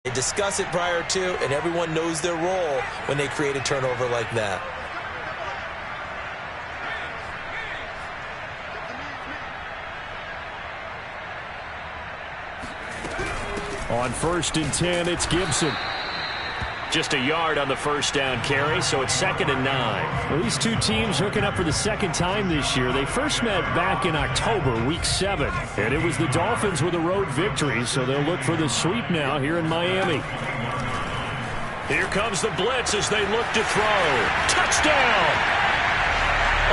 They discuss it prior to, and everyone knows their role when they create a turnover like that. On 1st and 10, it's Gibson. Just a yard on the first down carry, so it's 2nd and 9. Well, these two teams hooking up for the second time this year. They first met back in October, Week 7, and it was the Dolphins with a road victory, so they'll look for the sweep now here in Miami. Here comes the blitz as they look to throw. Touchdown!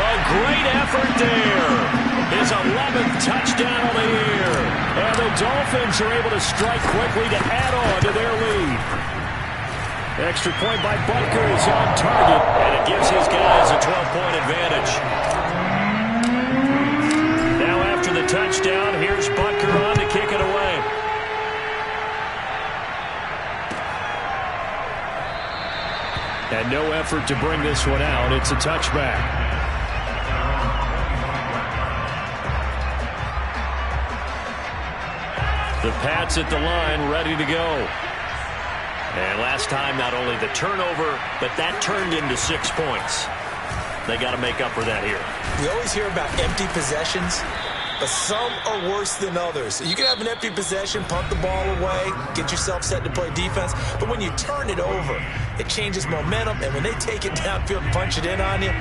A great effort there. His 11th touchdown of the year. And the Dolphins are able to strike quickly to add on to their lead. Extra point by Butker is on target, and it gives his guys a 12-point advantage. Now after the touchdown, here's Butker on to kick it away. And no effort to bring this one out. It's a touchback. The Pats at the line, ready to go. And last time, not only the turnover, but that turned into 6 points. They got to make up for that here. We always hear about empty possessions, but some are worse than others. You can have an empty possession, punt the ball away, get yourself set to play defense, but when you turn it over, it changes momentum, and when they take it downfield and punch it in on you,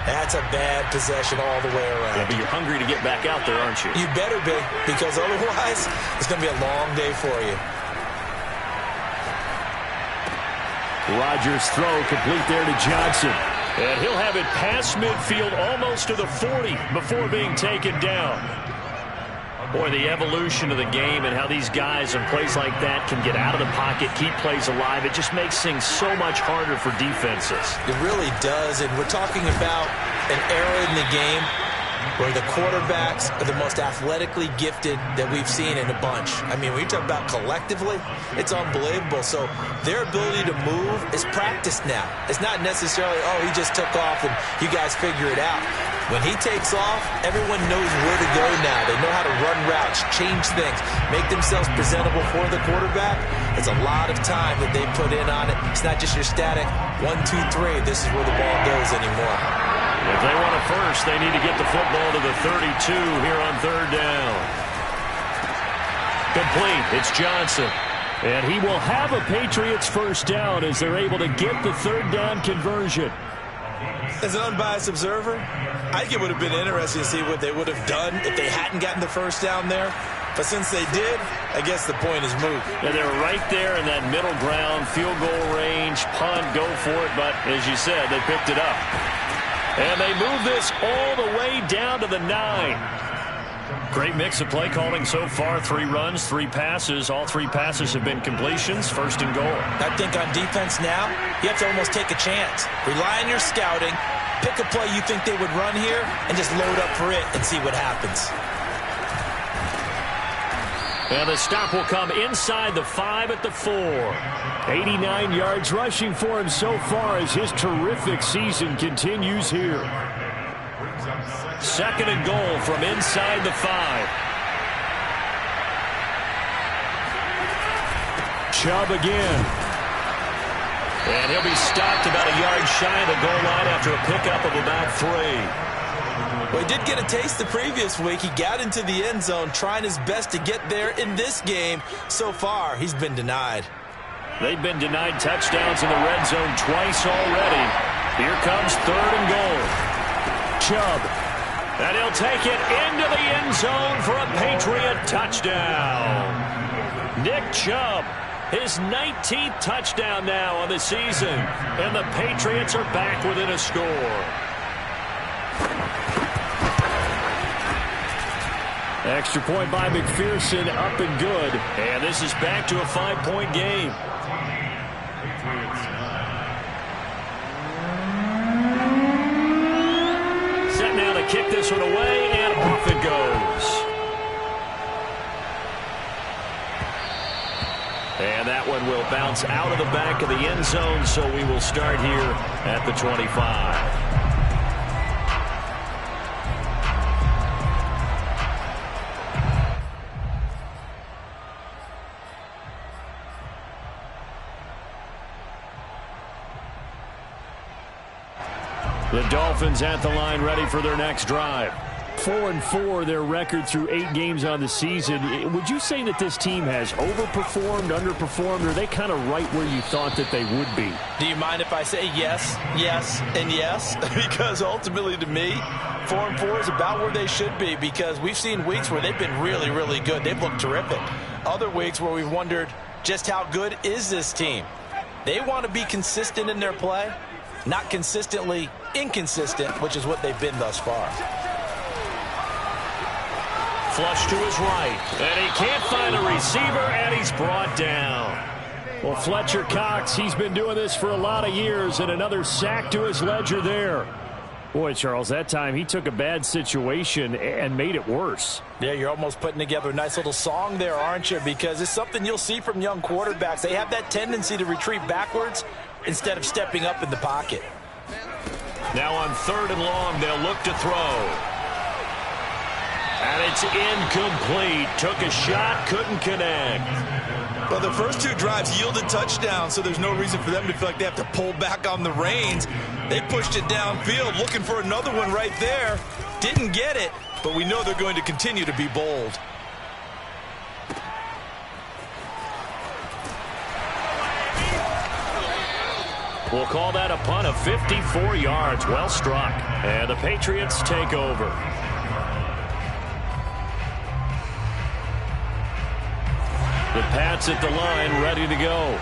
that's a bad possession all the way around. Yeah, but you're hungry to get back out there, aren't you? You better be, because otherwise, it's going to be a long day for you. Rodgers' throw complete there to Johnson. And he'll have it past midfield almost to the 40 before being taken down. Boy, the evolution of the game and how these guys in plays like that can get out of the pocket, keep plays alive, it just makes things so much harder for defenses. It really does, and we're talking about an era in the game where the quarterbacks are the most athletically gifted that we've seen in a bunch. I mean, when you talk about collectively, it's unbelievable. So their ability to move is practiced now. It's not necessarily, oh, he just took off and you guys figure it out. When he takes off, everyone knows where to go now. They know how to run routes, change things, make themselves presentable for the quarterback. It's a lot of time that they put in on it. It's not just your static 1, 2, 3. This is where the ball goes anymore. If they want a first, they need to get the football to the 32 here on 3rd down. Complete. It's Johnson. And he will have a Patriots first down as they're able to get the 3rd down conversion. As an unbiased observer, I think it would have been interesting to see what they would have done if they hadn't gotten the first down there. But since they did, I guess the point is moot. Yeah, they were right there in that middle ground, field goal range, punt, go for it. But as you said, they picked it up. And they move this all the way down to the 9. Great mix of play calling so far. 3 runs, 3 passes. All 3 passes have been completions. 1st and goal. I think on defense now, you have to almost take a chance. Rely on your scouting. Pick a play you think they would run here and just load up for it and see what happens. And the stop will come inside the 5 at the 4. 89 yards rushing for him so far as his terrific season continues here. 2nd and goal from inside the 5. Chubb again. And he'll be stopped about a yard shy of the goal line after a pickup of about 3. Well, he did get a taste the previous week. He got into the end zone trying his best to get there in this game. So far, he's been denied. They've been denied touchdowns in the red zone twice already. Here comes 3rd and goal. Chubb. And he'll take it into the end zone for a Patriot touchdown. Nick Chubb, his 19th touchdown now on the season. And the Patriots are back within a score. Extra point by McPherson, up and good. And this is back to a 5-point game. Set now to kick this one away, and off it goes. And that one will bounce out of the back of the end zone, so we will start here at the 25. The Dolphins at the line ready for their next drive. 4-4 their record through 8 games on the season. Would you say that this team has overperformed, underperformed, or are they kind of right where you thought that they would be? Do you mind if I say yes, yes, and yes? Because ultimately to me, 4-4 is about where they should be, because we've seen weeks where they've been really, really good. They've looked terrific. Other weeks where we've wondered just how good is this team. They want to be consistent in their play, not consistently inconsistent, which is what they've been thus far. Flush to his right, and he can't find a receiver, and he's brought down. Well, Fletcher Cox, he's been doing this for a lot of years, and another sack to his ledger there. Boy, Charles, that time he took a bad situation and made it worse. Yeah, you're almost putting together a nice little song there, aren't you? Because it's something you'll see from young quarterbacks. They have that tendency to retreat backwards instead of stepping up in the pocket. Now on 3rd and long, they'll look to throw. And it's incomplete. Took a shot, couldn't connect. Well, the first 2 drives yielded touchdowns, so there's no reason for them to feel like they have to pull back on the reins. They pushed it downfield, looking for another one right there. Didn't get it, but we know they're going to continue to be bold. We'll call that a punt of 54 yards. Well struck. And the Patriots take over. The Pats at the line, ready to go.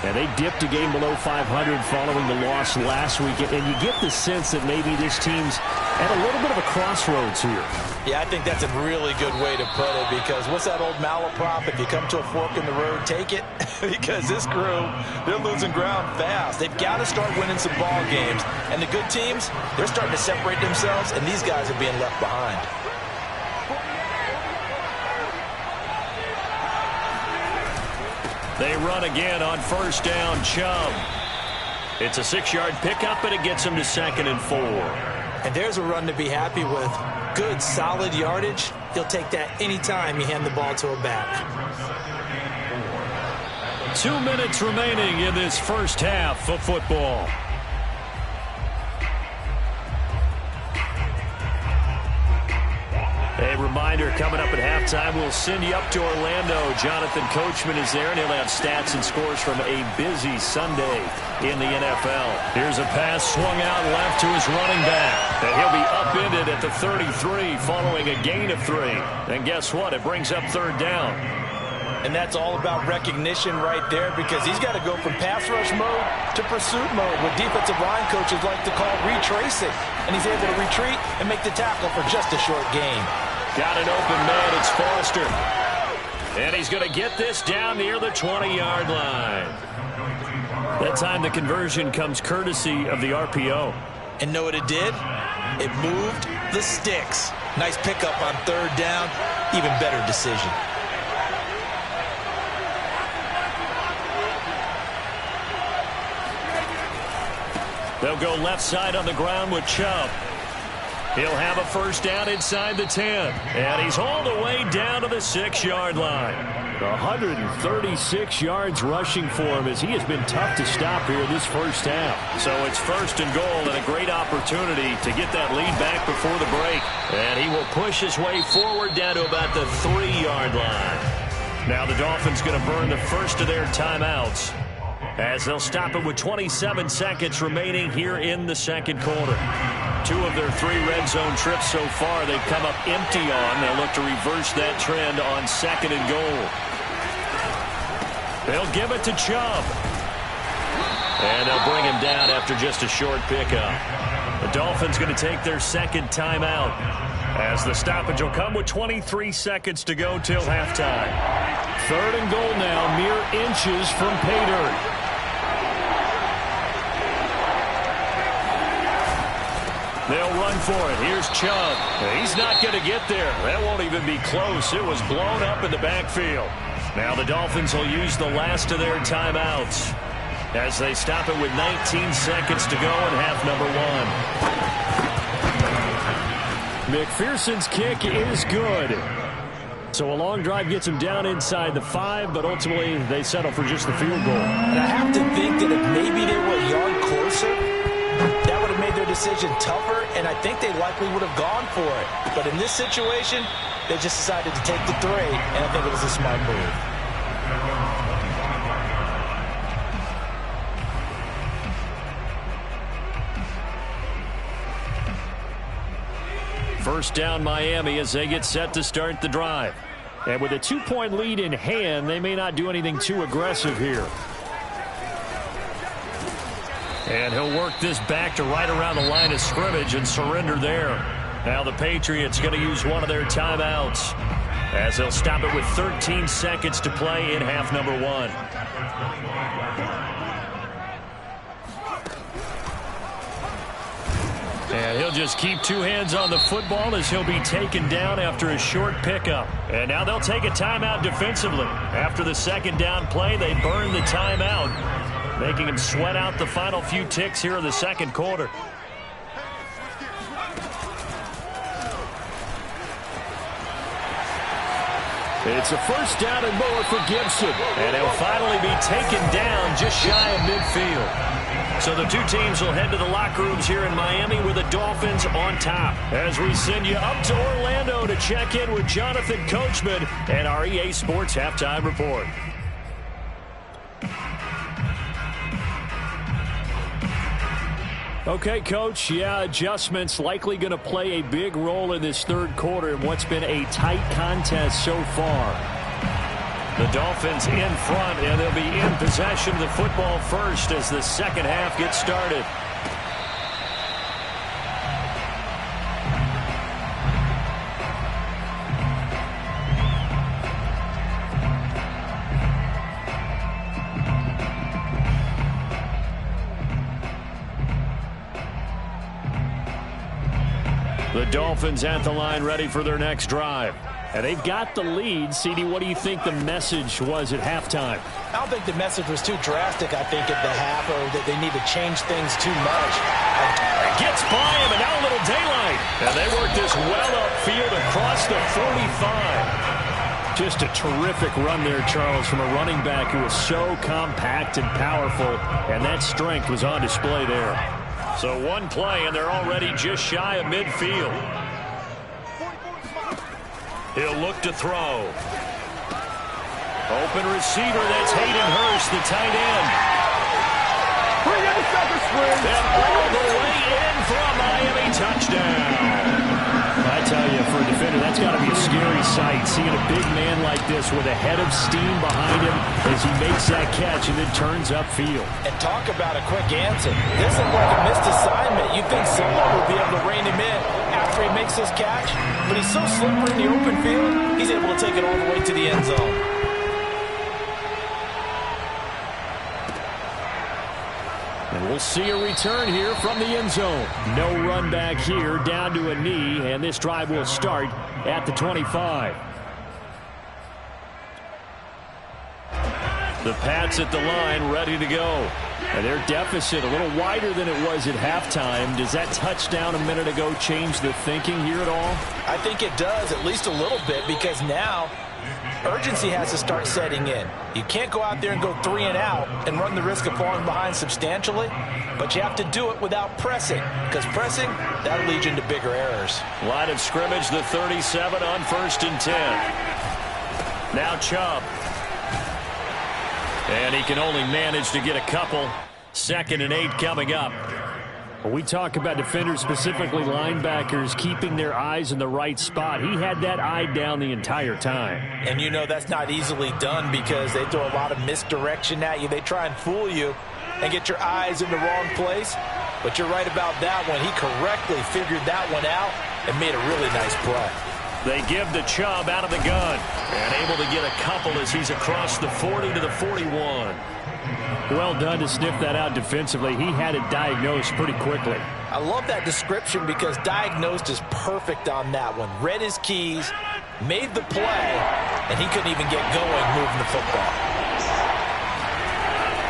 And they dipped a game below 500 following the loss last week. And you get the sense that maybe this team's at a little bit of a crossroads here. Yeah, I think that's a really good way to put it, because what's that old malaprop? If you come to a fork in the road, take it. Because this crew, they're losing ground fast. They've got to start winning some ball games. And the good teams, they're starting to separate themselves, and these guys are being left behind. They run again on 1st down. Chubb. It's a 6-yard pickup, and it gets them to 2nd and 4. And there's a run to be happy with. Good, solid yardage. He'll take that anytime you hand the ball to a back. 2 minutes remaining in this first half of football. A reminder, coming up at halftime, we'll send you up to Orlando. Jonathan Coachman is there, and he'll have stats and scores from a busy Sunday in the NFL. Here's a pass swung out left to his running back. And he'll be upended at the 33 following a gain of 3. And guess what? It brings up 3rd down. And that's all about recognition right there, because he's got to go from pass rush mode to pursuit mode, what defensive line coaches like to call retracing. And he's able to retreat and make the tackle for just a short gain. Got an open man. It's Foster. And he's going to get this down near the 20-yard line. That time the conversion comes courtesy of the RPO. And know what it did? It moved the sticks. Nice pickup on 3rd down. Even better decision. They'll go left side on the ground with Chubb. He'll have a 1st down inside the 10. And he's hauled away down to the 6-yard line. 136 yards rushing for him, as he has been tough to stop here this first half. So it's 1st and goal, and a great opportunity to get that lead back before the break. And he will push his way forward down to about the 3-yard line. Now the Dolphins going to burn the first of their timeouts, as they'll stop it with 27 seconds remaining here in the 2nd quarter. 2 of their 3 red zone trips so far they've come up empty on. They'll look to reverse that trend on 2nd and goal. They'll give it to Chubb. And they'll bring him down after just a short pickup. The Dolphins going to take their 2nd timeout, as the stoppage will come with 23 seconds to go till halftime. 3rd and goal now, mere inches from pay dirt. They'll run for it. Here's Chubb. He's not going to get there. That won't even be close. It was blown up in the backfield. Now the Dolphins will use the last of their timeouts, as they stop it with 19 seconds to go in half number 1. McPherson's kick is good. So a long drive gets him down inside the 5, but ultimately they settle for just the field goal. And I have to think that if maybe they were a yard closer, That would have made their decision tougher, and I think they likely would have gone for it. But in this situation, they just decided to take the 3, and I think it was a smart move. First down Miami as they get set to start the drive. And with a 2-point lead in hand, they may not do anything too aggressive here. And he'll work this back to right around the line of scrimmage and surrender there. Now the Patriots going to use one of their timeouts as they'll stop it with 13 seconds to play in half number 1. And he'll just keep 2 hands on the football as he'll be taken down after a short pickup. And now they'll take a timeout defensively. After the second down play, they burn the timeout, making him sweat out the final few ticks here in the second quarter. It's a first down and more for Gibson. And he'll finally be taken down just shy of midfield. So the two teams will head to the locker rooms here in Miami with the Dolphins on top. As we send you up to Orlando to check in with Jonathan Coachman and our EA Sports Halftime Report. Okay, Coach, adjustments likely going to play a big role in this third quarter in what's been a tight contest so far. The Dolphins in front, and they'll be in possession of the football first as the second half gets started. The Dolphins at the line ready for their next drive. And they've got the lead. CD, what do you think the message was at halftime? I don't think the message was too drastic, I think, at the half, or that they need to change things too much. It gets by him, and now a little daylight. And they work this well upfield across the 45. Just a terrific run there, Charles, from a running back who is so compact and powerful, and that strength was on display there. So one play, and they're already just shy of midfield. He'll look to throw. Open receiver, that's Hayden Hurst, the tight end. Bring in the second swing. And all the way in for a Miami touchdown. I tell you, for a defender, that's got to be a scary sight, seeing a big man like this with a head of steam behind him as he makes that catch and then turns upfield. And talk about a quick answer. This is like a missed assignment. You think someone will be able to rein him in after he makes this catch, but he's so slippery in the open field, he's able to take it all the way to the end zone. And we'll see a return here from the end zone. No run back here, down to a knee, and this drive will start at the 25. The Pats at the line, ready to go. And their deficit a little wider than it was at halftime. Does that touchdown a minute ago change the thinking here at all? I think it does, at least a little bit, because now urgency has to start setting in. You can't go out there and go 3 and out and run the risk of falling behind substantially, but you have to do it without pressing, because pressing, that'll lead you into bigger errors. Line of scrimmage, the 37 on 1st and 10. Now Chubb. And he can only manage to get a couple. 2nd and 8 coming up. When we talk about defenders, specifically linebackers, keeping their eyes in the right spot, he had that eye down the entire time. And you know that's not easily done because they throw a lot of misdirection at you. They try and fool you and get your eyes in the wrong place. But you're right about that one. He correctly figured that one out and made a really nice play. They give the Chubb out of the gun and able to get a couple as he's across the 40 to the 41. Well done to sniff that out defensively. He had it diagnosed pretty quickly. I love that description because diagnosed is perfect on that one. Read his keys, made the play, and he couldn't even get going moving the football.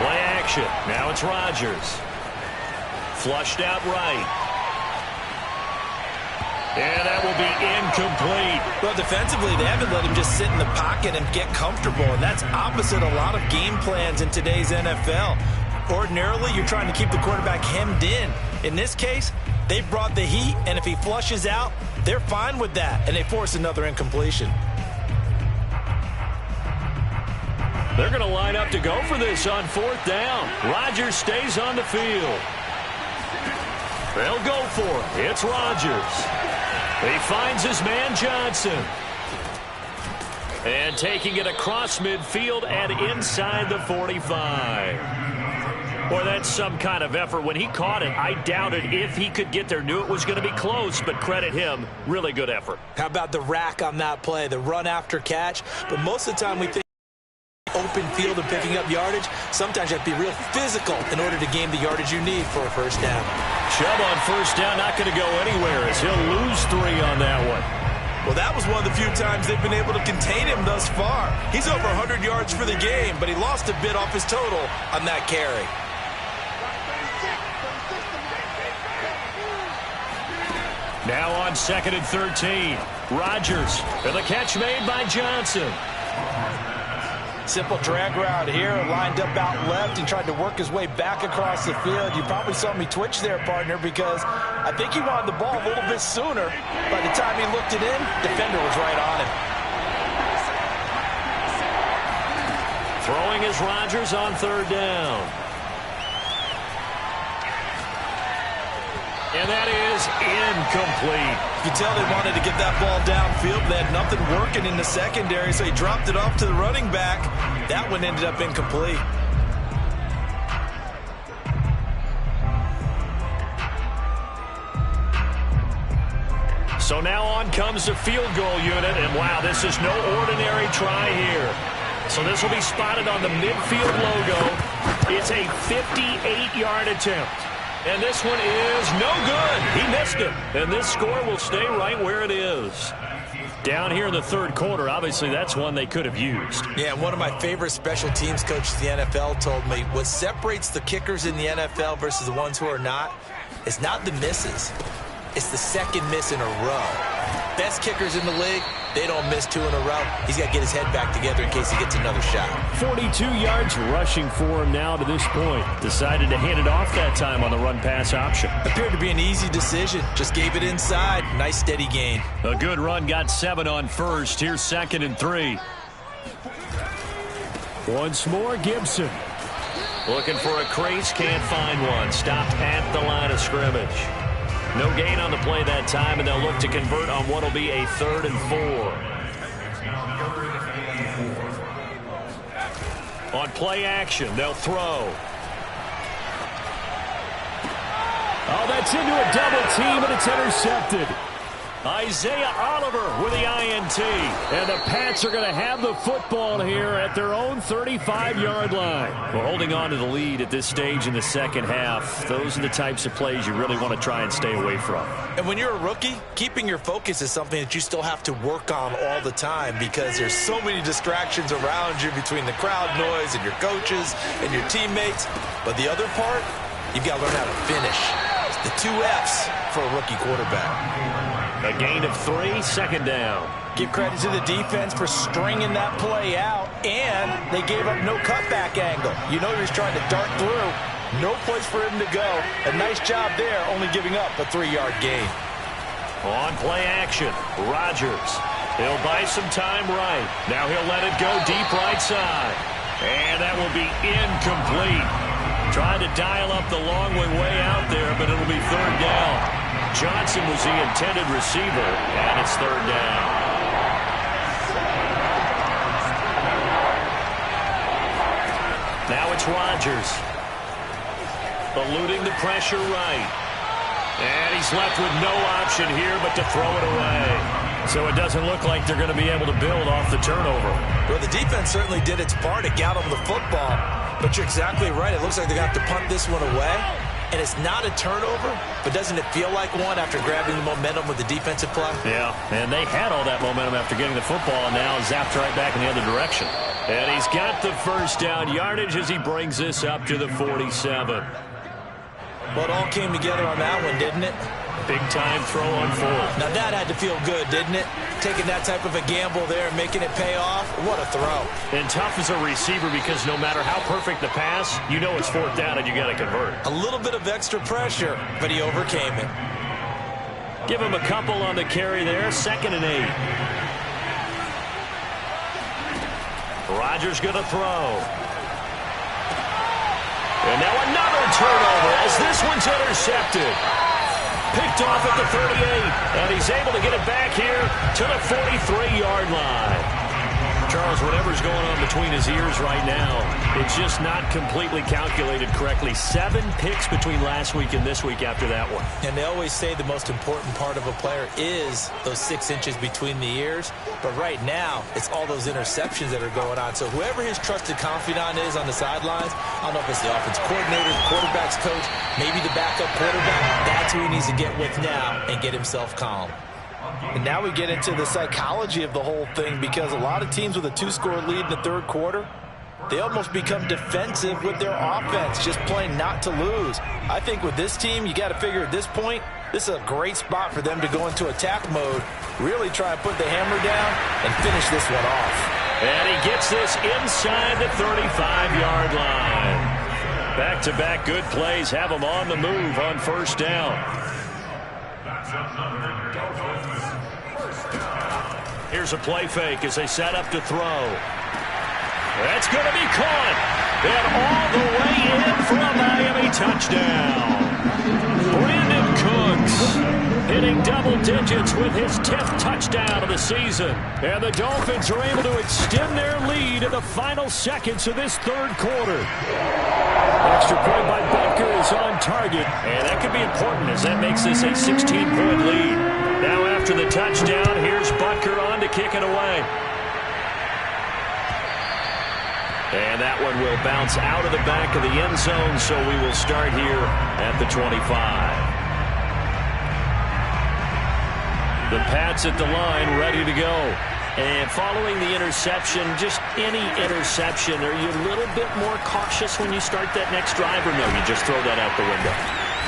Play action. Now it's Rodgers. Flushed out right. And that will be incomplete. Well, defensively, they haven't let him just sit in the pocket and get comfortable, and that's opposite a lot of game plans in today's NFL. Ordinarily, you're trying to keep the quarterback hemmed in. In this case, they brought the heat, and if he flushes out, they're fine with that, and they force another incompletion. They're going to line up to go for this on 4th down. Rodgers stays on the field. They'll go for it. It's Rodgers. He finds his man Johnson. And taking it across midfield and inside the 45. Boy, that's some kind of effort. When he caught it, I doubted if he could get there. Knew it was going to be close, but credit him. Really good effort. How about the rack on that play, the run after catch? But most of the time we think open field and picking up yardage. Sometimes you have to be real physical in order to gain the yardage you need for a first down. Chubb on first down, not going to go anywhere as he'll lose 3 on that one. Well, that was one of the few times they've been able to contain him thus far. He's over 100 yards for the game, but he lost a bit off his total on that carry. Now on 2nd and 13. Rodgers, and the catch made by Johnson. Simple drag route here, lined up out left and tried to work his way back across the field. You probably saw me twitch there, partner, because I think he wanted the ball a little bit sooner. By the time he looked it in, defender was right on him. Throwing is Rodgers on 3rd down. And that is incomplete. You can tell they wanted to get that ball downfield. They had nothing working in the secondary, so he dropped it off to the running back. That one ended up incomplete. So now on comes the field goal unit, and wow, this is no ordinary try here. So this will be spotted on the midfield logo. It's a 58-yard attempt. And this one is no good. He missed it. And this score will stay right where it is. Down here in the 3rd quarter, obviously that's one they could have used. Yeah, one of my favorite special teams coaches in the NFL told me what separates the kickers in the NFL versus the ones who are not is not the misses. It's the second miss in a row. Best kickers in the league, they don't miss 2 in a row. He's got to get his head back together in case he gets another shot. 42 yards rushing for him now to this point. Decided to hand it off that time on the run-pass option. Appeared to be an easy decision. Just gave it inside. Nice steady gain. A good run, got 7 on first. Here's 2nd and 3. Once more, Gibson. Looking for a crease, can't find one. Stopped at the line of scrimmage. No gain on the play that time, and they'll look to convert on what will be a 3rd and 4. On play action, they'll throw. Oh, that's into a double team, and it's intercepted. Isaiah Oliver with the INT. And the Pats are going to have the football here at their own 35-yard line. We're holding on to the lead at this stage in the second half. Those are the types of plays you really want to try and stay away from. And when you're a rookie, keeping your focus is something that you still have to work on all the time because there's so many distractions around you between the crowd noise and your coaches and your teammates. But the other part, you've got to learn how to finish. It's the 2 F's for a rookie quarterback. A gain of 3, 2nd down. Give credit to the defense for stringing that play out, and they gave up no cutback angle. You know he was trying to dart through. No place for him to go. A nice job there, only giving up a 3-yard gain. On play action, Rodgers. He'll buy some time right. Now he'll let it go deep right side. And that will be incomplete. Tried to dial up the long way out there, but it'll be 3rd down. Johnson was the intended receiver, and it's 3rd down. Now it's Rodgers. Eluding the pressure right. And he's left with no option here but to throw it away. So it doesn't look like they're going to be able to build off the turnover. Well, the defense certainly did its part to get them the football. But you're exactly right. It looks like they're going to have to punt this one away. And it's not a turnover, but doesn't it feel like one after grabbing the momentum with the defensive play? Yeah, and they had all that momentum after getting the football, and now zapped right back in the other direction. And he's got the first down yardage as he brings this up to the 47. Well, it all came together on that one, didn't it? Big-time throw on fourth. Now that had to feel good, didn't it? Taking that type of a gamble there and making it pay off. What a throw. And tough as a receiver because no matter how perfect the pass, you know it's fourth down and you got to convert. A little bit of extra pressure, but he overcame it. Give him a couple on the carry there. 2nd and 8. Rodgers going to throw. And now another turnover as this one's intercepted. Picked off at the 38, and he's able to get it back here to the 43-yard line. Charles, whatever's going on between his ears right now, it's just not completely calculated correctly. 7 picks between last week and this week after that one. And they always say the most important part of a player is those 6 inches between the ears. But right now, it's all those interceptions that are going on. So whoever his trusted confidant is on the sidelines, I don't know if it's the offense coordinator, the quarterback's coach, maybe the backup quarterback, that's who he needs to get with now and get himself calm. And now we get into the psychology of the whole thing, because a lot of teams with a 2-score lead in the third quarter, they almost become defensive with their offense, just playing not to lose. I think with this team, you got to figure at this point, this is a great spot for them to go into attack mode, really try and put the hammer down and finish this one off. And he gets this inside the 35-yard line. Back-to-back good plays have him on the move on first down. Here's a play fake as they set up to throw. That's going to be caught. And all the way in for a Miami touchdown. Brandon Cooks hitting double digits with his 10th touchdown of the season. And the Dolphins are able to extend their lead in the final seconds of this third quarter. Extra point by Butker is on target. And that could be important as that makes this a 16-point lead. Now after the touchdown, here's Butker on to kick it away. And that one will bounce out of the back of the end zone, so we will start here at the 25. The Pats at the line, ready to go. And following the interception, just any interception, are you a little bit more cautious when you start that next drive, or no, you just throw that out the window?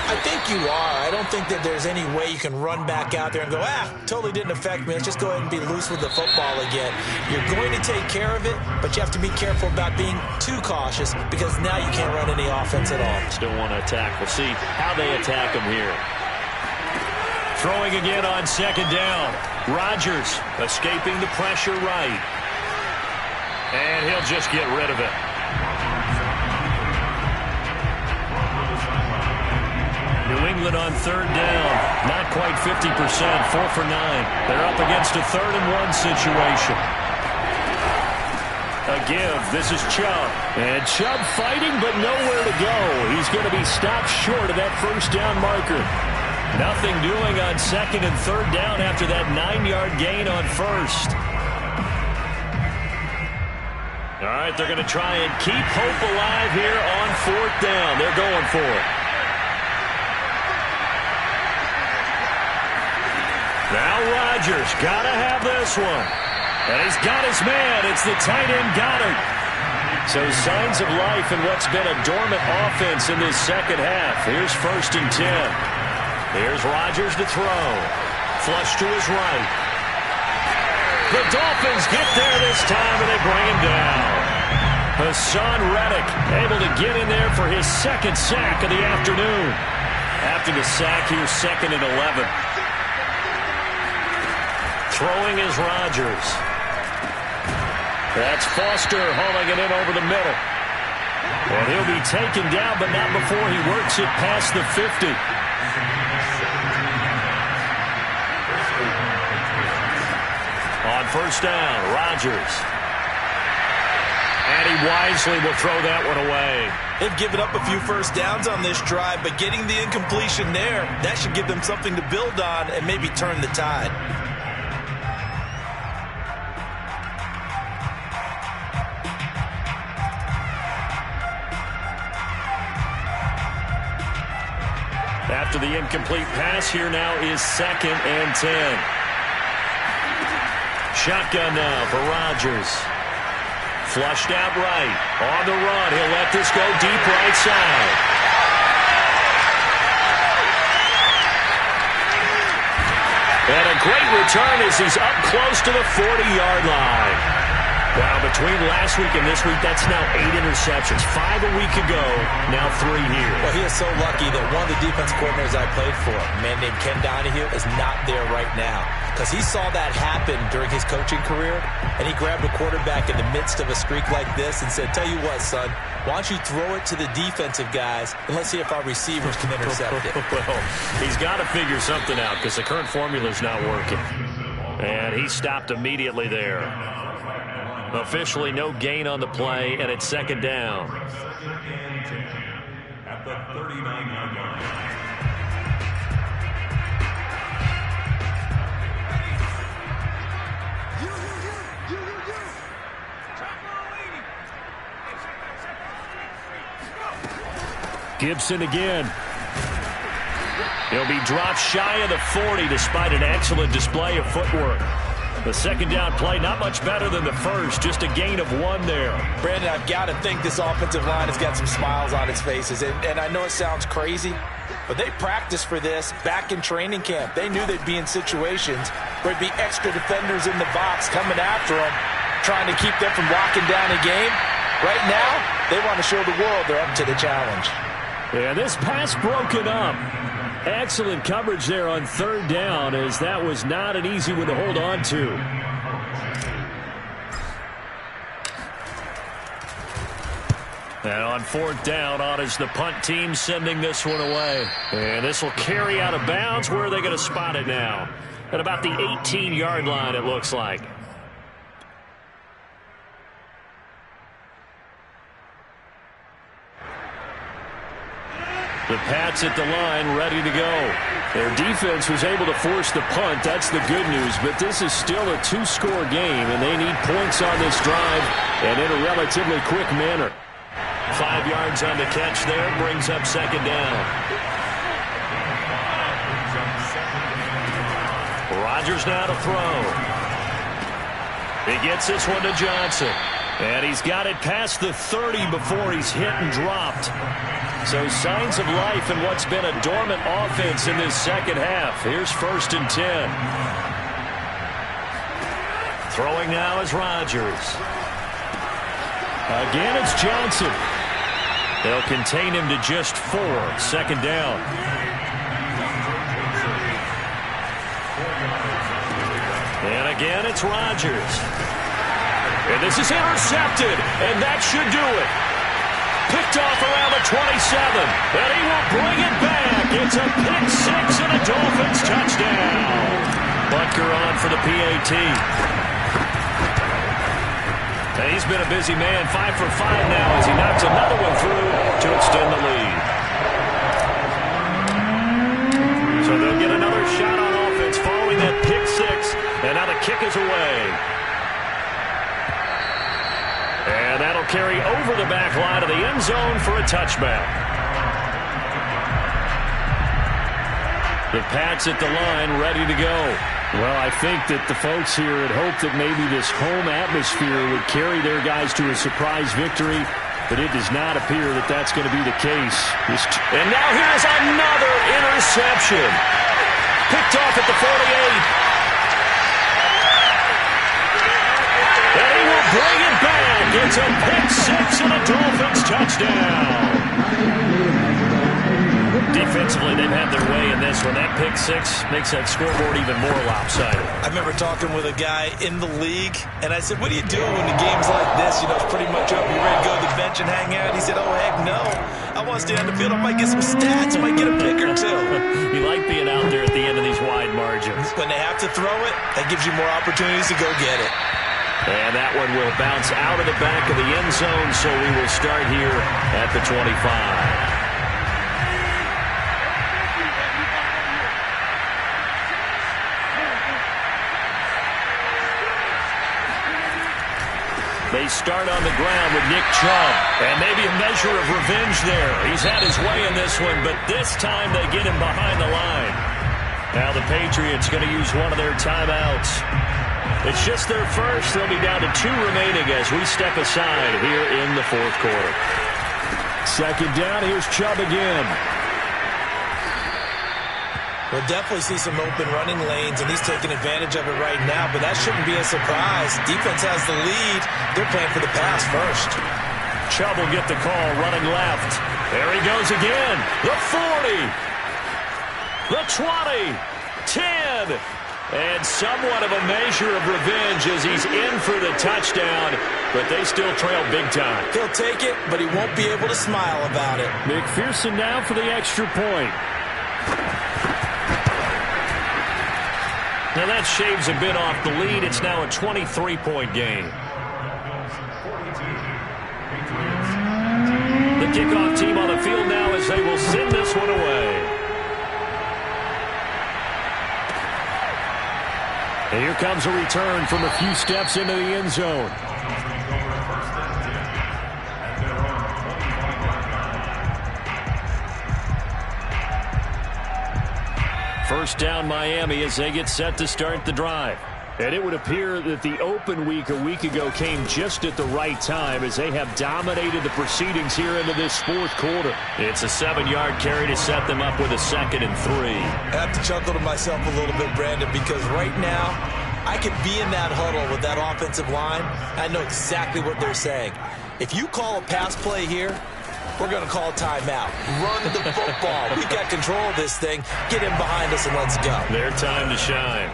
I think you are. I don't think that there's any way you can run back out there and go, totally didn't affect me. Let's just go ahead and be loose with the football again. You're going to take care of it, but you have to be careful about being too cautious because now you can't run any offense at all. Still want to attack. We'll see how they attack him here. Throwing again on 2nd down. Rodgers escaping the pressure right. And he'll just get rid of it. New England on 3rd down. Not quite 50%. 4 for 9. They're up against a 3rd and 1 situation. A give. This is Chubb. And Chubb fighting, but nowhere to go. He's going to be stopped short of that first down marker. Nothing doing on 2nd and 3rd down after that 9-yard gain on first. All right, they're going to try and keep hope alive here on 4th down. They're going for it. Now Rodgers got to have this one. And he's got his man. It's the tight end Goddard. So signs of life in what's been a dormant offense in this second half. Here's 1st and 10. Here's Rodgers to throw. Flush to his right. The Dolphins get there this time, and they bring him down. Hassan Reddick able to get in there for his 2nd sack of the afternoon. After the sack, here's 2nd and 11. Throwing is Rodgers. That's Foster hauling it in over the middle. And he'll be taken down, but not before he works it past the 50. On 1st down, Rodgers. And he wisely will throw that one away. They've given up a few first downs on this drive, but getting the incompletion there, that should give them something to build on and maybe turn the tide. After the incomplete pass, here now is 2nd and 10. Shotgun now for Rodgers. Flushed out right. On the run. He'll let this go deep right side. And a great return as he's up close to the 40-yard line. Well, between last week and this week, that's now 8 interceptions. 5 a week ago, now 3 here. Well, he is so lucky that one of the defense coordinators I played for, a man named Ken Donahue, is not there right now. Because he saw that happen during his coaching career, and he grabbed a quarterback in the midst of a streak like this and said, tell you what, son, why don't you throw it to the defensive guys, and let's see if our receivers can intercept it. Well, he's got to figure something out because the current formula's not working. And he stopped immediately there. Officially no gain on the play, and it's second down. At the 39-yard line. Gibson again. He'll be dropped shy of the 40 despite an excellent display of footwork. The second down play, not much better than the first, just a gain of 1 there. Brandon, I've got to think this offensive line has got some smiles on its faces. And I know it sounds crazy, but they practiced for this back in training camp. They knew they'd be in situations where there'd be extra defenders in the box coming after them, trying to keep them from locking down a game. Right now, they want to show the world they're up to the challenge. Yeah, this pass broken up. Excellent coverage there on third down, as that was not an easy one to hold on to. And on fourth down, on is the punt team sending this one away. And this will carry out of bounds. Where are they going to spot it now? At about the 18-yard line, it looks like. The Pats at the line, ready to go. Their defense was able to force the punt. That's the good news. But this is still a 2-score game, and they need points on this drive and in a relatively quick manner. 5 yards on the catch there. Brings up second down. Rodgers now to throw. He gets this one to Johnson. And he's got it past the 30 before he's hit and dropped. So signs of life in what's been a dormant offense in this second half. Here's 1st and 10. Throwing now is Rodgers. Again, it's Johnson. They'll contain him to just 4. Second down. And again, it's Rodgers. And this is intercepted, and that should do it. Picked off around the 27, and he will bring it back. It's a pick 6 and a Dolphins touchdown. Butker on for the PAT. And he's been a busy man, 5 for 5 now as he knocks another one through to extend the lead. So they'll get another shot on offense following that pick 6, and now the kick is away. And that'll carry over the back line of the end zone for a touchback. The Pats at the line, ready to go. Well, I think that the folks here had hoped that maybe this home atmosphere would carry their guys to a surprise victory, but it does not appear that that's going to be the case. And now here's another interception. Picked off at the 48. And he will bring it back. It's a pick 6 and a Dolphins touchdown. Defensively, they've had their way in this one. That pick 6 makes that scoreboard even more lopsided. I remember talking with a guy in the league, and I said, what do you do when the game's like this? You know, it's pretty much over. You ready to go to the bench and hang out? He said, oh, heck no. I want to stay on the field. I might get some stats. I might get a pick or two. You like being out there at the end of these wide margins. When they have to throw it, that gives you more opportunities to go get it. And that one will bounce out of the back of the end zone, so we will start here at the 25. They start on the ground with Nick Chubb, and maybe a measure of revenge there. He's had his way in this one, but this time they get him behind the line. Now the Patriots going to use one of their timeouts. It's just their first. They'll be down to 2 remaining as we step aside here in the fourth quarter. Second down. Here's Chubb again. We'll definitely see some open running lanes, and he's taking advantage of it right now, but that shouldn't be a surprise. Defense has the lead. They're playing for the pass first. Chubb will get the call running left. There he goes again. The 40. The 20. 10. And somewhat of a measure of revenge as he's in for the touchdown, but they still trail big time. He'll take it, but he won't be able to smile about it. McPherson now for the extra point. Now that shaves a bit off the lead. It's now a 23-point game. The kickoff team on the field now as they will send this one away. And here comes a return from a few steps into the end zone. First down Miami as they get set to start the drive. And it would appear that the open week a week ago came just at the right time as they have dominated the proceedings here into this fourth quarter. It's a 7-yard carry to set them up with a 2nd and 3. I have to chuckle to myself a little bit, Brandon, because right now I could be in that huddle with that offensive line. I know exactly what they're saying. If you call a pass play here, we're going to call a timeout. Run the football. We've got control of this thing. Get him behind us and let's go. Their time to shine.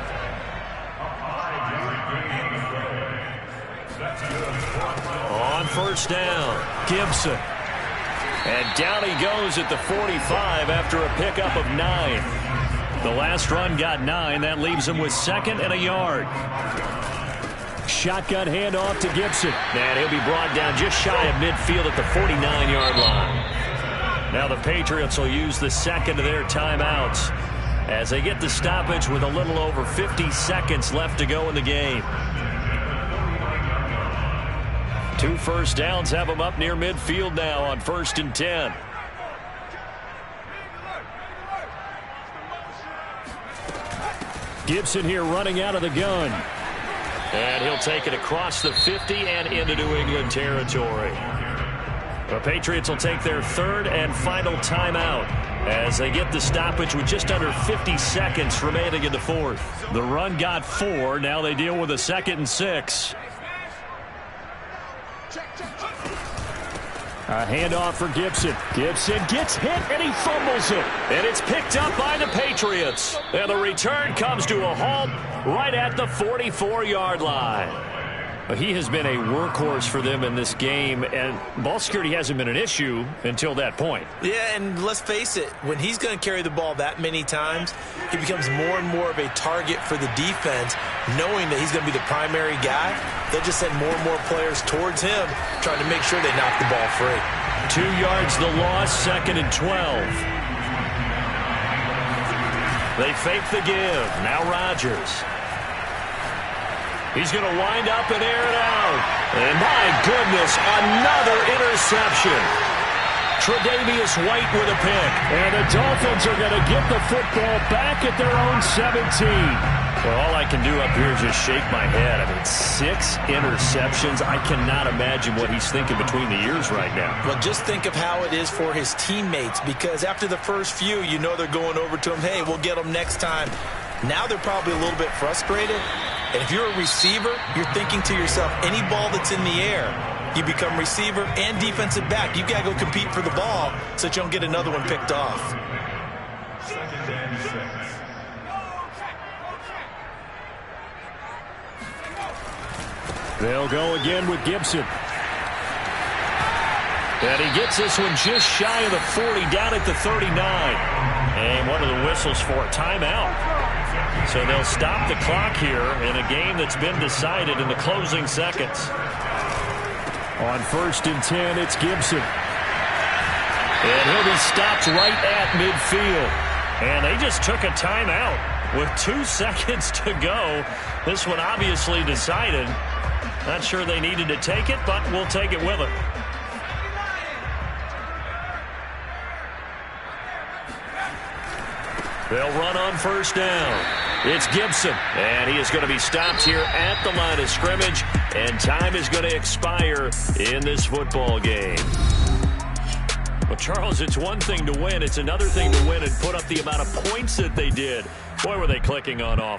On first down, Gibson. And down he goes at the 45 after a pickup of 9. The last run got 9. That leaves him with 2nd and a yard. Shotgun handoff to Gibson. And he'll be brought down just shy of midfield at the 49-yard line. Now the Patriots will use the 2nd of their timeouts as they get the stoppage with a little over 50 seconds left to go in the game. 2 first downs have them up near midfield now on 1st and 10. Gibson here running out of the gun. And he'll take it across the 50 and into New England territory. The Patriots will take their 3rd and final timeout as they get the stoppage with just under 50 seconds remaining in the 4th. The run got 4. Now they deal with a 2nd and 6. A handoff for Gibson. Gibson gets hit and he fumbles it. And it's picked up by the Patriots. And the return comes to a halt right at the 44-yard line. He has been a workhorse for them in this game, and ball security hasn't been an issue until that point. Yeah, and let's face it, when he's going to carry the ball that many times, he becomes more and more of a target for the defense, knowing that he's going to be the primary guy. They'll just send more and more players towards him, trying to make sure they knock the ball free. 2 yards the loss, 2nd and 12. They fake the give. Now Rodgers. He's going to wind up and air it out. And my goodness, another interception. Tre'Davious White with a pick. And the Dolphins are going to get the football back at their own 17. Well, all I can do up here is just shake my head. I mean, 6 interceptions. I cannot imagine what he's thinking between the ears right now. Well, just think of how it is for his teammates, because after the first few, you know they're going over to him, hey, we'll get them next time. Now they're probably a little bit frustrated. And if you're a receiver, you're thinking to yourself, any ball that's in the air, you become receiver and defensive back. You've got to go compete for the ball so that you don't get another one picked off. 2nd and 6. They'll go again with Gibson. And he gets this one just shy of the 40, down at the 39. And one of the whistles for a timeout. So they'll stop the clock here in a game that's been decided in the closing seconds. On 1st and 10, it's Gibson. And he'll be stopped right at midfield. And they just took a timeout with 2 seconds to go. This one obviously decided. Not sure they needed to take it, but we'll take it with them. They'll run on 1st down. It's Gibson, and he is going to be stopped here at the line of scrimmage, and time is going to expire in this football game. The Charles, it's one thing to win. It's another thing to win and put up the amount of points that they did. Boy, were they clicking on offense.